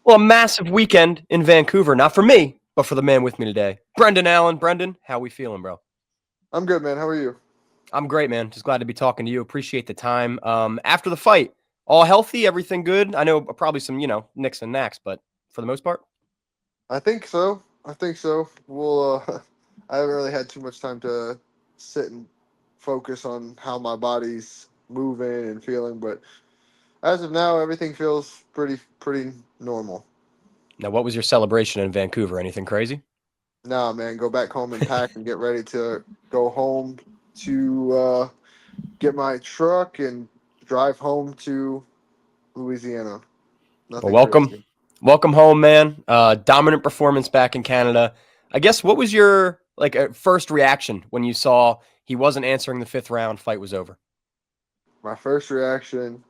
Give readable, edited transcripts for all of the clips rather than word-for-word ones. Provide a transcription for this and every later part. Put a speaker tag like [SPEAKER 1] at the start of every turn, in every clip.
[SPEAKER 1] Well, a massive weekend in Vancouver, not for me, but for the man with me today, Brendan Allen. Brendan, how we feeling, bro?
[SPEAKER 2] I'm good, man. How are you?
[SPEAKER 1] I'm great, man. Just glad to be talking to you. Appreciate the time. After the fight, all healthy, everything good. I know probably some, nicks and knacks, but for the most part,
[SPEAKER 2] I think so. I think so. I haven't really had too much time to sit and focus on how my body's moving and feeling, but as of now, everything feels pretty normal.
[SPEAKER 1] now what was your celebration in Vancouver? Anything crazy?
[SPEAKER 2] Nah, man, go back home and pack and get ready to go home to get my truck and drive home to Louisiana.
[SPEAKER 1] Well,
[SPEAKER 2] Nothing
[SPEAKER 1] welcome,
[SPEAKER 2] crazy.
[SPEAKER 1] welcome home, man. Dominant performance back in Canada. I guess what was your first reaction when you saw he wasn't answering the fifth round? Fight was over.
[SPEAKER 2] My first reaction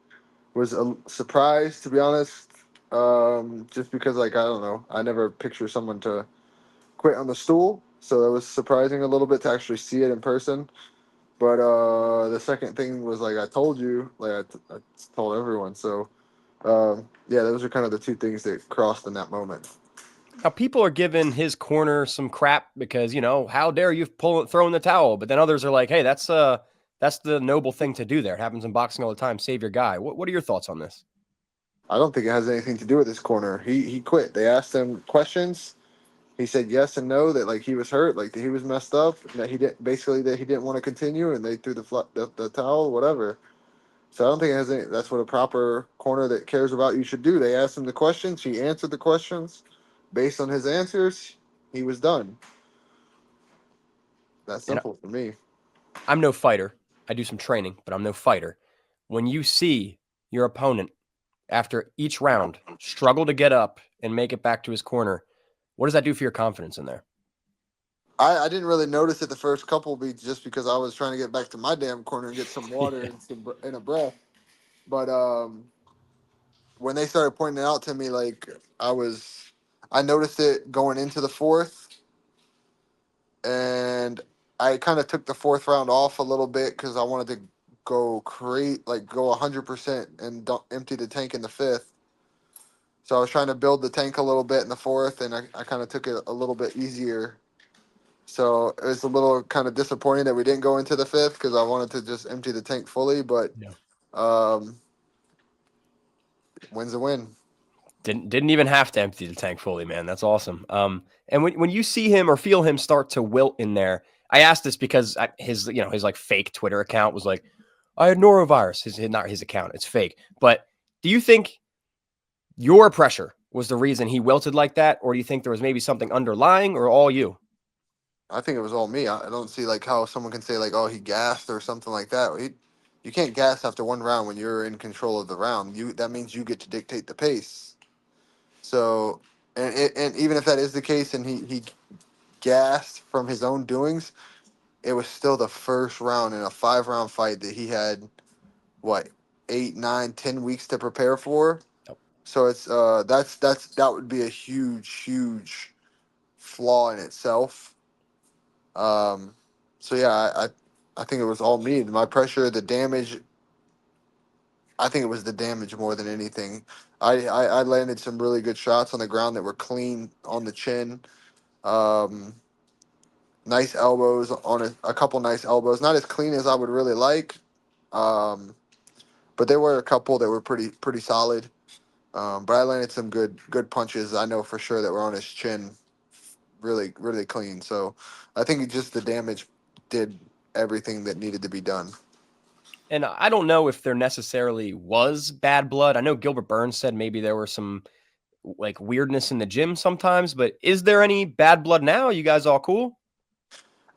[SPEAKER 2] was a surprise, to be honest. Just because, like, I don't know, I never picture someone to quit on the stool, so that was surprising a little bit to actually see it in person. But the second thing was, like, I told you, like, I told everyone. So yeah, those are kind of the two things that crossed in that moment.
[SPEAKER 1] Now people are giving his corner some crap because how dare you throw in the towel? But then others are like, hey, that's the noble thing to do. There, it happens in boxing all the time. Save your guy. What are your thoughts on this?
[SPEAKER 2] I don't think it has anything to do with this corner. He quit. They asked him questions. He said yes and no, that like he was hurt, like that he was messed up, that he didn't basically that he didn't want to continue, and they threw the towel, whatever. So I don't think it has any. That's what a proper corner that cares about you should do. They asked him the questions. He answered the questions. Based on his answers, he was done. That's
[SPEAKER 1] And
[SPEAKER 2] simple for me.
[SPEAKER 1] I'm no fighter. I do some training, but I'm no fighter. When you see your opponent after each round struggle to get up and make it back to his corner, what does that do for your confidence in there?
[SPEAKER 2] I didn't really notice it the first couple beats just because I was trying to get back to my damn corner and get some water
[SPEAKER 1] Yeah.
[SPEAKER 2] and a breath. But when they started pointing it out to me, like I noticed it going into the fourth, and I kind of took the fourth round off a little bit because I wanted to go 100% and don't empty the tank in the fifth. So I was trying to build the tank a little bit in the fourth, and I kind of took it a little bit easier. So it was a little kind of disappointing that we didn't go into the fifth because I wanted to just empty the tank fully. But
[SPEAKER 1] Yeah.
[SPEAKER 2] um, win's a win.
[SPEAKER 1] Didn't even have to empty the tank fully, man. That's awesome. And when you see him or feel him start to wilt in there, I asked this because his like fake Twitter account was like, I had norovirus. Not his account, it's fake. But do you think your pressure was the reason he wilted like that, or do you think there was maybe something underlying, or all you?
[SPEAKER 2] I think it was all me. I don't see like how someone can say like, oh, he gassed or something like that. You can't gas after one round when you're in control of the round. That means you get to dictate the pace. So, and even if that is the case, and he gassed from his own doings, it was still the first round in a 5 round fight that he had what 8, 9, 10 weeks to prepare for. So it's that would be a huge flaw in itself. Um, so yeah, I think it was all me. My pressure, the damage. I think it was the damage more than anything. I landed some really good shots on the ground that were clean on the chin. Um, nice elbows on a couple nice elbows. Not as clean as I would really like, um, but there were a couple that were pretty solid. But I landed some good punches. I know for sure that were on his chin, really clean. So I think just the damage did everything that needed to be done.
[SPEAKER 1] And I don't know if there necessarily was bad blood. I know Gilbert Burns said maybe there were some like weirdness in the gym sometimes, but is there any bad blood now? You guys all cool?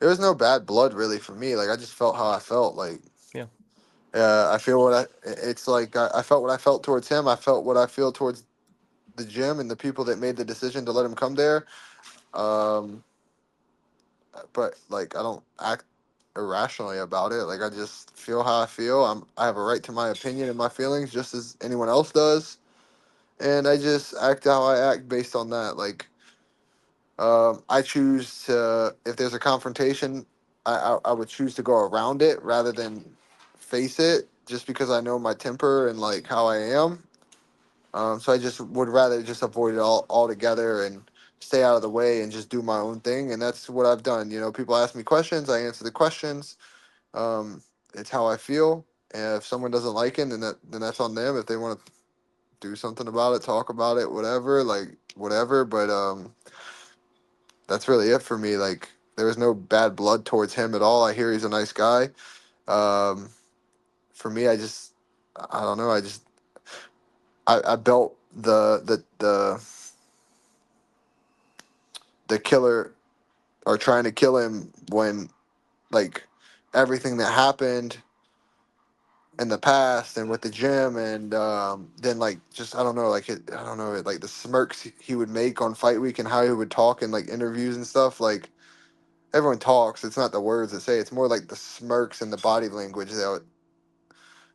[SPEAKER 2] There was no bad blood really for me. Like I just felt how I felt. Like
[SPEAKER 1] Yeah.
[SPEAKER 2] I feel what I. It's like I felt what I felt towards him. I felt what I feel towards the gym and the people that made the decision to let him come there. Um, but like I don't act irrationally about it. Like I just feel how I feel. I have a right to my opinion and my feelings just as anyone else does. And I just act how I act based on that. Like I choose to if there's a confrontation, I would choose to go around it rather than face it just because I know my temper and like how I am. So I just would rather just avoid it all altogether and stay out of the way and just do my own thing. And that's what I've done. You know, people ask me questions, I answer the questions. It's how I feel. And if someone doesn't like it, then that's on them. If they want to do something about it, talk about it, whatever, like whatever. But that's really it for me. Like there was no bad blood towards him at all. I hear he's a nice guy. Um, for me, I don't know. I built the killer or trying to kill him when like everything that happened in the past and with the gym and then like just I don't know I don't know like the smirks he would make on fight week and how he would talk in like interviews and stuff like everyone talks, it's not the words that say, it's more like the smirks and the body language that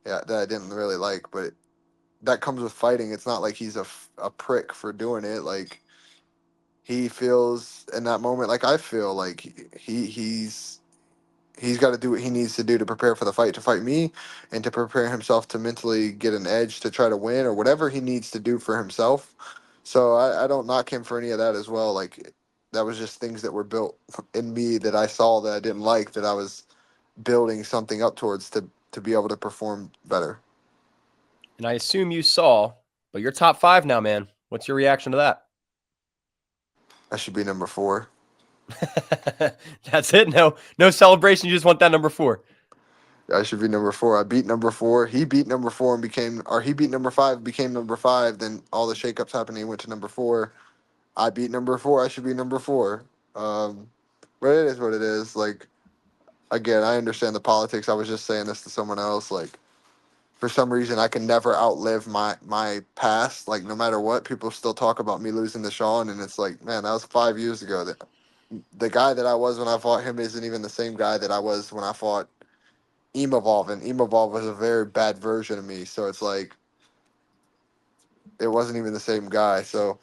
[SPEAKER 2] I didn't really like. But that comes with fighting. It's not like he's a prick for doing it. Like he feels in that moment like I feel like he's got to do what he needs to do to prepare for the fight, to fight me, and to prepare himself to mentally get an edge to try to win or whatever he needs to do for himself. So I don't knock him for any of that as well. Like that was just things that were built in me that I saw that I didn't like, that I was building something up towards to be able to perform better.
[SPEAKER 1] And I assume you saw, but you're top 5 now, man. What's your reaction to that?
[SPEAKER 2] I should be number 4.
[SPEAKER 1] That's it. No celebration. You just want that number 4.
[SPEAKER 2] I should be number 4. I beat number 4. He beat number 4 and he beat number 5, became number 5. Then all the shakeups happened. He went to number 4. I beat number 4. I should be number 4. Um, but it is what it is. Like again, I understand the politics. I was just saying this to someone else. Like for some reason, I can never outlive my past. Like no matter what, people still talk about me losing to Sean, and it's like, man, that was 5 years ago. The guy that I was when I fought him isn't even the same guy that I was when I fought Imavov, and Imavov was a very bad version of me. So it's like it wasn't even the same guy. So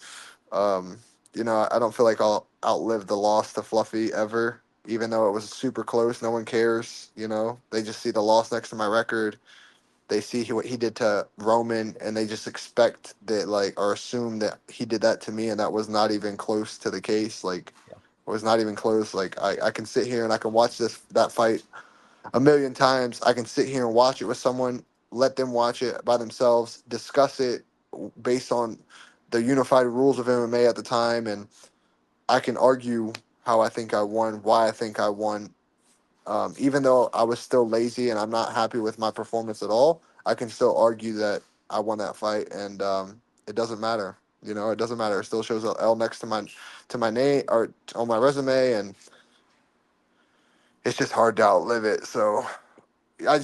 [SPEAKER 2] um, I don't feel like I'll outlive the loss to Fluffy ever, even though it was super close. No one cares. They just see the loss next to my record. They see what he did to Roman, and they just expect that, like, or assume that he did that to me, and that was not even close to the case. Like,
[SPEAKER 1] Yeah.
[SPEAKER 2] it was not even close. Like, I can sit here and I can watch that fight a million times. I can sit here and watch it with someone, let them watch it by themselves, discuss it based on the unified rules of MMA at the time, and I can argue how I think I won, why I think I won. Even though I was still lazy and I'm not happy with my performance at all, I can still argue that I won that fight, and it doesn't matter. It doesn't matter. It still shows an L next to my name or on my resume, and it's just hard to outlive it. So I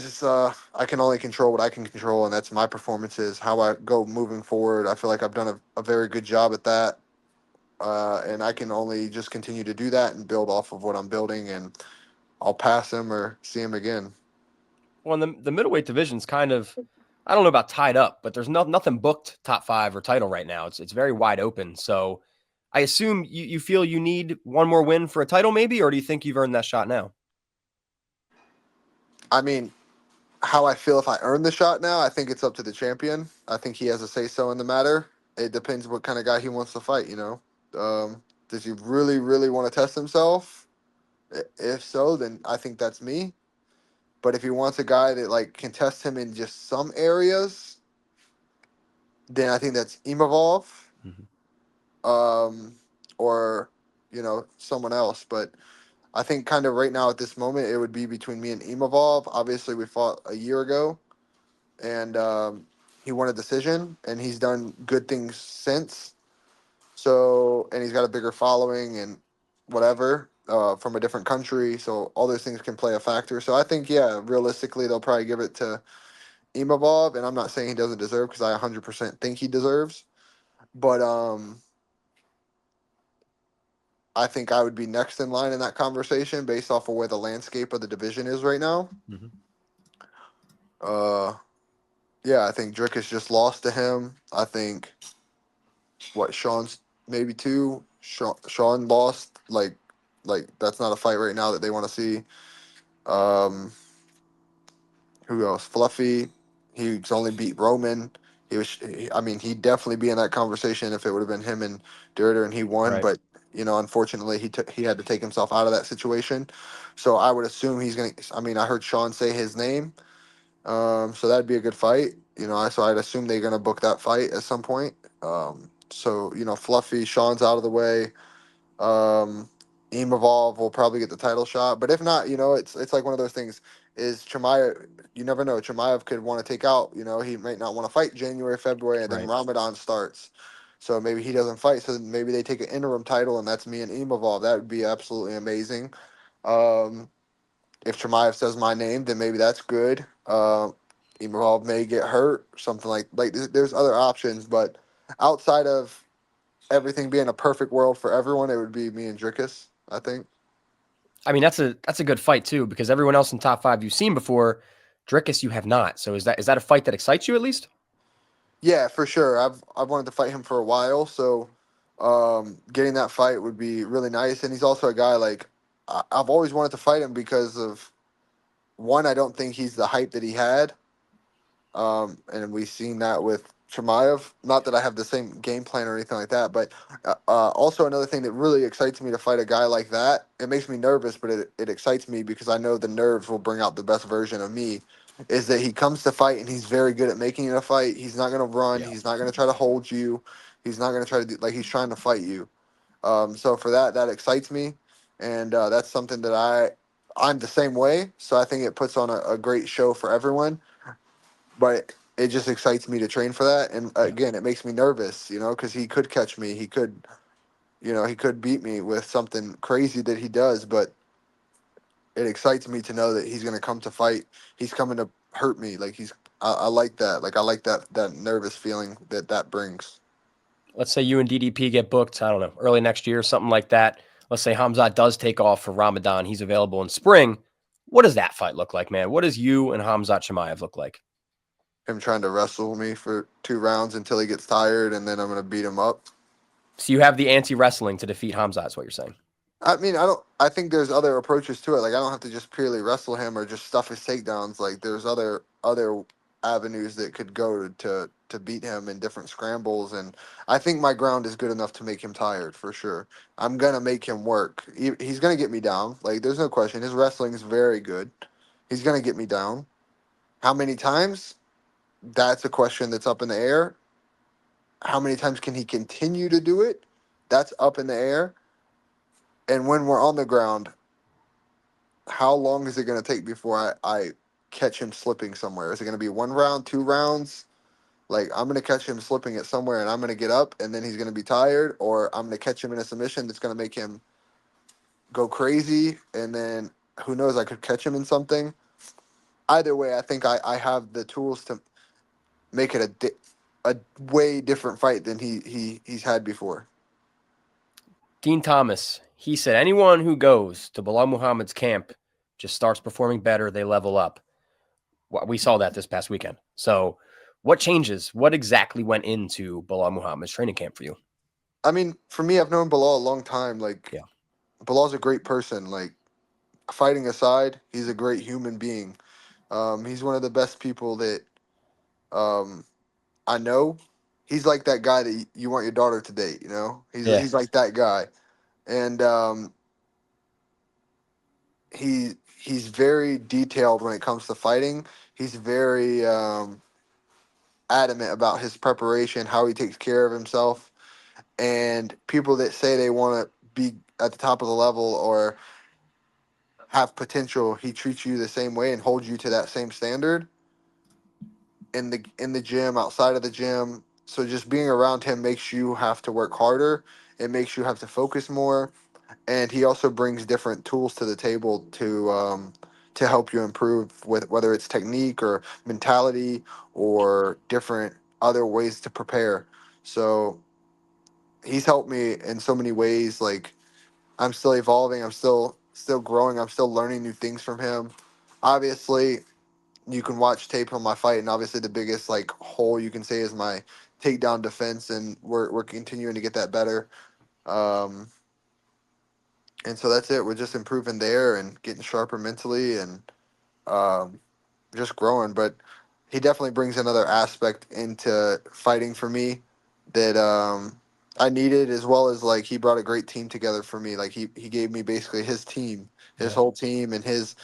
[SPEAKER 2] can only control what I can control, and that's my performances, how I go moving forward. I feel like I've done a very good job at that, and I can only just continue to do that and build off of what I'm building, and I'll pass him or see him again.
[SPEAKER 1] Well, the middleweight division's kind of, I don't know about tied up, but there's nothing booked top 5 or title right now. It's very wide open. So I assume you feel you need one more win for a title, maybe, or do you think you've earned that shot now?
[SPEAKER 2] I mean, how I feel if I earn the shot now, I think it's up to the champion. I think he has a say so in the matter. It depends what kind of guy he wants to fight. Does he really, really want to test himself? If so, then I think that's me. But if he wants a guy that like can test him in just some areas, then I think that's Imavov,
[SPEAKER 1] Mhm.
[SPEAKER 2] um, or someone else. But I think kind of right now at this moment, it would be between me and Imavov. Obviously, we fought a year ago, and he won a decision, and he's done good things since. So, and he's got a bigger following and whatever, from a different country. So all those things can play a factor. So I think, yeah, realistically, they'll probably give it to Imavov, and I'm not saying he doesn't deserve, because I 100% think he deserves. But I think I would be next in line in that conversation based off of where the landscape of the division is right now.
[SPEAKER 1] Mhm.
[SPEAKER 2] Uh, yeah, I think Drick has just lost to him. I think Sean's maybe 2. Sean lost. Like that's not a fight right now that they want to see. Um, who else? Fluffy. He's only beat Roman. I mean, he'd definitely be in that conversation if it would have been him and Durder and he won.
[SPEAKER 1] Right.
[SPEAKER 2] But unfortunately, he had to take himself out of that situation. So I would assume he's gonna. I mean, I heard Sean say his name, so that'd be a good fight. So I'd assume they're gonna book that fight at some point. So Fluffy, Sean's out of the way. Imavov will probably get the title shot, but if not, it's like one of those things. Is Chimaev? You never know. Chimaev could want to take out. He might not want to fight January, February, and then
[SPEAKER 1] Right.
[SPEAKER 2] Ramadan starts. So maybe he doesn't fight. So maybe they take an interim title, and that's me and Imavov. That would be absolutely amazing. Um, if Chimaev says my name, then maybe that's good. Imavov may get hurt, something like there's other options, but outside of everything being a perfect world for everyone, it would be me and Drickus, I think.
[SPEAKER 1] I mean, that's a good fight too, because everyone else in top five you've seen before, Drickus you have not. So is that a fight that excites you at least?
[SPEAKER 2] Yeah, for sure. I've wanted to fight him for a while, so getting that fight would be really nice. And he's also a guy like I've always wanted to fight him because of one, I don't think he's the hype that he had. And we've seen that with Chimaev. Not that I have the same game plan or anything like that, but also another thing that really excites me to fight a guy like that. It makes me nervous, but it excites me because I know the nerves will bring out the best version of me. Is that he comes to fight and he's very good at making it a fight. He's not going to run.
[SPEAKER 1] Yeah.
[SPEAKER 2] He's not going to try to hold you. He's not going to try to do like he's trying to fight you. So for that excites me, and that's something that I'm the same way. So I think it puts on a great show for everyone, but it just excites me to train for that. And
[SPEAKER 1] Yeah.
[SPEAKER 2] again, it makes me nervous, because he could catch me. He could beat me with something crazy that he does, but it excites me to know that he's going to come to fight. He's coming to hurt me. Like I like that. Like I like that nervous feeling that brings.
[SPEAKER 1] Let's say you and DDP get booked, I don't know, early next year, something like that. Let's say Khamzat does take off for Ramadan. He's available in spring. What does that fight look like, man? What does you and Khamzat Chimaev look like?
[SPEAKER 2] Him trying to wrestle me for 2 rounds until he gets tired, and then I'm going to beat him up.
[SPEAKER 1] So you have the anti-wrestling to defeat Khamzat, is what you're saying.
[SPEAKER 2] I mean, I don't. I think there's other approaches to it. Like I don't have to just purely wrestle him or just stuff his takedowns. Like there's other avenues that could go to beat him in different scrambles. And I think my ground is good enough to make him tired for sure. I'm gonna make him work. He's gonna get me down. Like there's no question. His wrestling is very good. He's gonna get me down. How many times? That's a question that's up in the air. How many times can he continue to do it? That's up in the air. And when we're on the ground, how long is it going to take before I catch him slipping somewhere? Is it going to be 1 round, 2 rounds? Like, I'm going to catch him slipping it somewhere and I'm going to get up and then he's going to be tired, or I'm going to catch him in a submission that's going to make him go crazy. And then who knows, I could catch him in something. Either way, I think I have the tools to make it a way different fight than he's had before.
[SPEAKER 1] Dean Thomas, he said anyone who goes to Belal Muhammad's camp just starts performing better, they level up. Well, we saw that this past weekend. So what changes? What exactly went into Belal Muhammad's training camp for you?
[SPEAKER 2] I mean, for me, I've known Bilal a long time. Like,
[SPEAKER 1] Yeah.
[SPEAKER 2] Bilal's a great person. Like, fighting aside, he's a great human being. He's one of the best people that um, I know. He's like that guy that you want your daughter to date.
[SPEAKER 1] Yeah.
[SPEAKER 2] He's like that guy, and he's very detailed when it comes to fighting. He's very adamant about his preparation, how he takes care of himself, and people that say they want to be at the top of the level or have potential, he treats you the same way and holds you to that same standard in the gym, outside of the gym. So just being around him makes you have to work harder. It makes you have to focus more, and he also brings different tools to the table to help you improve with whether it's technique or mentality or different other ways to prepare. So he's helped me in so many ways. Like I'm still evolving. I'm still growing. I'm still learning new things from him. Obviously, you can watch tape on my fight, and obviously the biggest like hole you can say is my takedown defense, and we're continuing to get that better. Um, and so that's it. We're just improving there and getting sharper mentally and um, just growing. But he definitely brings another aspect into fighting for me that I needed, as well as like he brought a great team together for me. Like he gave me basically his team, his
[SPEAKER 1] Yeah.
[SPEAKER 2] whole team, and his,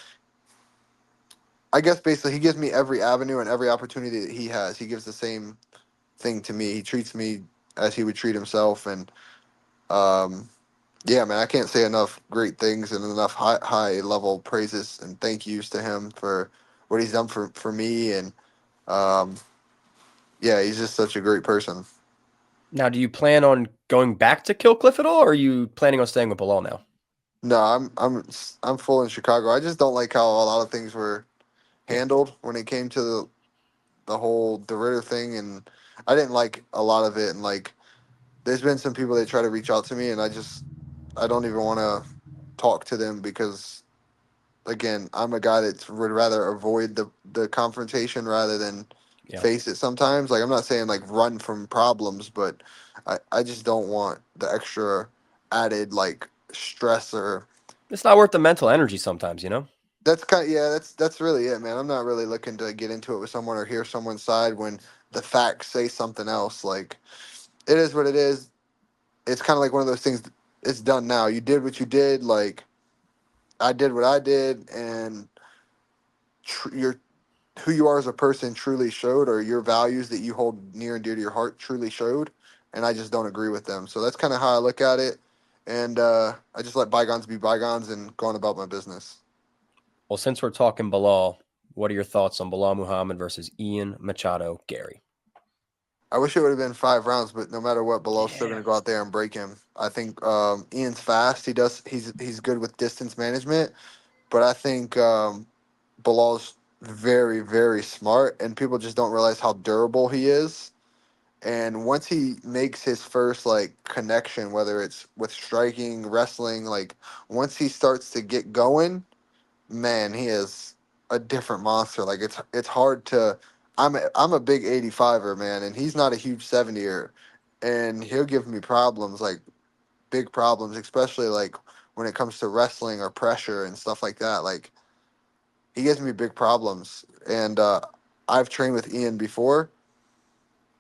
[SPEAKER 2] I guess basically he gives me every avenue and every opportunity that he has. He gives the same thing to me. He treats me as he would treat himself, and um, yeah, man, I can't say enough great things and enough high level praises and thank yous to him for what he's done for me, and um, yeah, he's just such a great person.
[SPEAKER 1] Now, do you plan on going back to Kill Cliff at all, or are you planning on staying with Bilal now?
[SPEAKER 2] No, I'm full in Chicago. I just don't like how a lot of things were
[SPEAKER 1] Yeah.
[SPEAKER 2] handled when it came to the whole the Ritter thing, and I didn't like a lot of it. And like, there's been some people that try to reach out to me, and I don't even want to talk to them because again, I'm a guy that would rather avoid the confrontation rather than
[SPEAKER 1] Yeah.
[SPEAKER 2] face it sometimes. Like I'm not saying like run from problems, but I just don't want the extra added like stress or
[SPEAKER 1] It's not worth the mental energy sometimes, you know?
[SPEAKER 2] that's kind of, yeah, that's really it, man. I'm not really looking to get into it with someone or hear someone's side when the facts say something else. Like it is what it is. It's kind of like one of those things. It's done now. You did what you did. Like I did what I did, and you're who you are as a person truly showed, or your values that you hold near and dear to your heart truly showed, and I just don't agree with them. So that's kind of how I look at it, and I just let bygones be bygones and go on about my business.
[SPEAKER 1] Well, since we're talking Bilal, what are your thoughts on Bilal Muhammad versus Ian Machado Garry?
[SPEAKER 2] I wish it would have been 5 rounds, but no matter what, Belal's still
[SPEAKER 1] Yeah.
[SPEAKER 2] going to go out there and break him. I think Ian's fast. He's good with distance management, but I think Belal's very very smart, and people just don't realize how durable he is. And once he makes his first like connection, whether it's with striking, wrestling, like once he starts to get going, man, he is a different monster. Like it's hard to. I'm a big 85er, man, and he's not a huge 70er, and he'll give me problems, like big problems, especially like when it comes to wrestling or pressure and stuff like that. Like he gives me big problems, and I've trained with Ian before.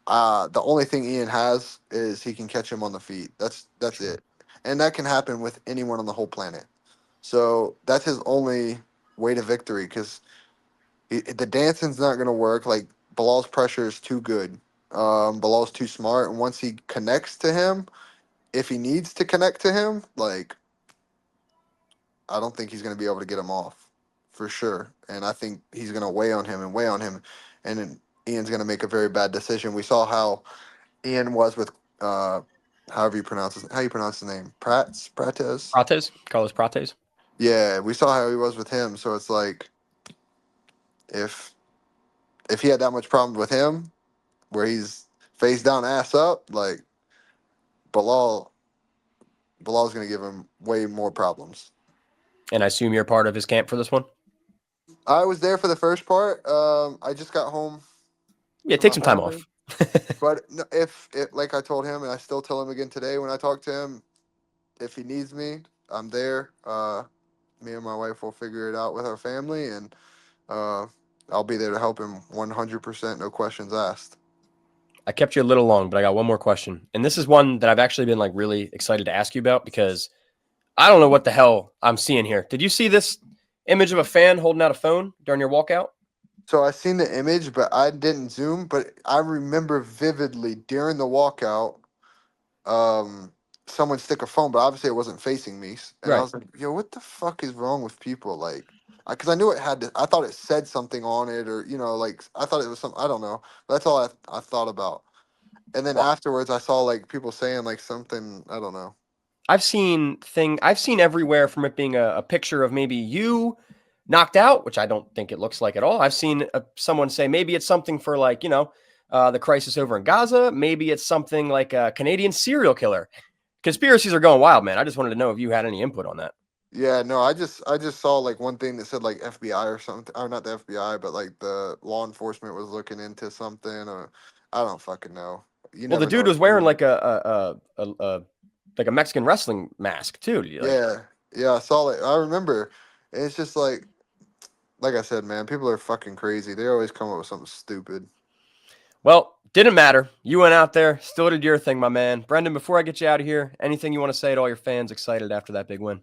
[SPEAKER 2] The only thing Ian has is he can catch him on the feet. That's
[SPEAKER 1] Sure.
[SPEAKER 2] it, and that can happen with anyone on the whole planet. So that's his only way to victory because the dancing's not going to work. Like Bilal's pressure is too good. Bilal's too smart, and once he connects to him, if he needs to connect to him, like I don't think he's going to be able to get him off for sure. And I think he's going to weigh on him and weigh on him, and then Ian's going to make a very bad decision. We saw how Ian was with however you pronounce how you pronounce the name, Prates.
[SPEAKER 1] Prates, Carlos Prates.
[SPEAKER 2] Yeah, we saw how he was with him. So it's like if he had that much problem with him, where he's face down, ass up, like Bilal, Bilal's gonna give him way more problems.
[SPEAKER 1] And I assume you're part of his camp for this one?
[SPEAKER 2] I was there for the first part. I just got home
[SPEAKER 1] Yeah,
[SPEAKER 2] to
[SPEAKER 1] take
[SPEAKER 2] my
[SPEAKER 1] some time
[SPEAKER 2] family.
[SPEAKER 1] off.
[SPEAKER 2] But if it, like I told him, and I still tell him again today when I talk to him, if he needs me, I'm there. Me and my wife will figure it out with our family, and uh, I'll be there to help him 100%, no questions asked.
[SPEAKER 1] I kept you a little long, but I got one more question. And this is one that I've actually been like really excited to ask you about because I don't know what the hell I'm seeing here. Did you see this image of a fan holding out a phone during your walkout?
[SPEAKER 2] So I seen the image, but I didn't zoom. But I remember vividly during the walkout, um, someone stick a phone, but obviously it wasn't facing me. And I
[SPEAKER 1] Right.
[SPEAKER 2] was like, "Yo, what the fuck is wrong with people?" Like, because I knew it had to. I thought it said something on it, or like I thought it was some. I don't know. That's all I thought about. And then
[SPEAKER 1] Well,
[SPEAKER 2] afterwards, I saw like people saying like something. I don't know.
[SPEAKER 1] I've seen everywhere from it being a picture of maybe you knocked out, which I don't think it looks like at all. I've seen someone say maybe it's something for like, the crisis over in Gaza. Maybe it's something like a Canadian serial killer. Conspiracies are going wild, man. I just wanted to know if you had any input on that.
[SPEAKER 2] Yeah, no, I just saw like one thing that said like FBI or something, or not the FBI, but like the law enforcement was looking into something, or I don't fucking know. You
[SPEAKER 1] Well, the
[SPEAKER 2] never know
[SPEAKER 1] dude
[SPEAKER 2] what's
[SPEAKER 1] was wearing
[SPEAKER 2] true.
[SPEAKER 1] like a Mexican wrestling mask too. Like,
[SPEAKER 2] Yeah, yeah, I saw it. I remember. And it's just like Like I said, man, people are fucking crazy. They always come up with something stupid.
[SPEAKER 1] Well, didn't matter. You went out there, still did your thing, my man. Brendan, before I get you out of here, anything you want to say to all your fans excited after that big win?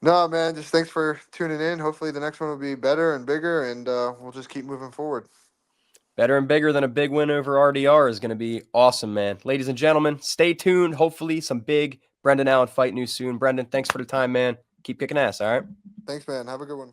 [SPEAKER 2] No, man, just thanks for tuning in. Hopefully the next one will be better and bigger, and we'll just keep moving forward.
[SPEAKER 1] Better and bigger than a big win over RDR is going to be awesome, man. Ladies and gentlemen, stay tuned. Hopefully some big Brendan Allen fight news soon. Brendan, thanks for the time, man. Keep kicking ass, all right?
[SPEAKER 2] Thanks, man. Have a good one.